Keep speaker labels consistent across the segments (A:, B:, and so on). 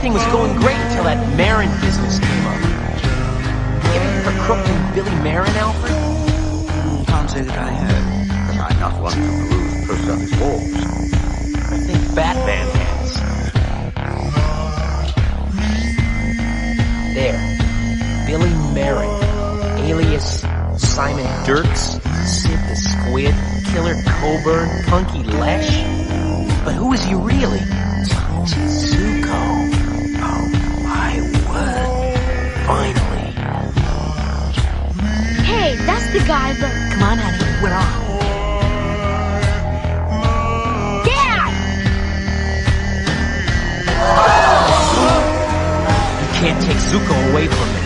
A: Everything was going great until that Marin business came up. You ever hear of a crook named Billy Marin, Alfred?
B: Can't say that I have. I'm not one to peruse post office walls.
A: I think Batman has. There. Billy Marin, alias Simon Dirks, Sid the Squid, Killer Coburn, Punky Lesh. But who is he really? Zuko. Oh, my word. Finally.
C: Hey, that's the guy, but...
A: Come on, honey, we're on.
C: Dad!
A: You can't take Zuko away from me.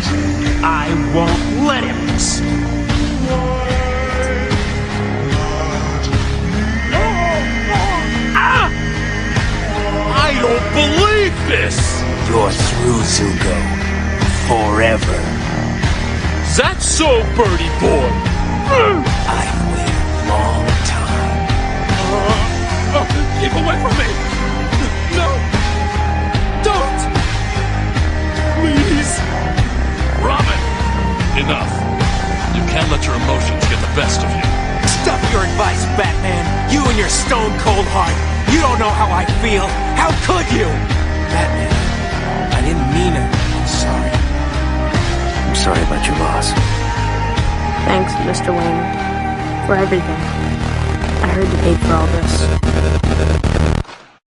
A: I won't let him.
D: I don't believe this!
A: You're through, Zuko. Forever.
D: Is that so, birdie boy?
A: I've waited a long time.
D: Keep away from me! No! Don't! Please! Robin! Enough. You can't let your emotions get the best of you.
A: Stuff your advice, Batman. You and your stone-cold heart. You don't know how I feel. How could you? Batman, I didn't mean it. I'm sorry.
B: I'm sorry about your loss.
E: Thanks, Mr. Wayne, for everything. I heard you paid for all this.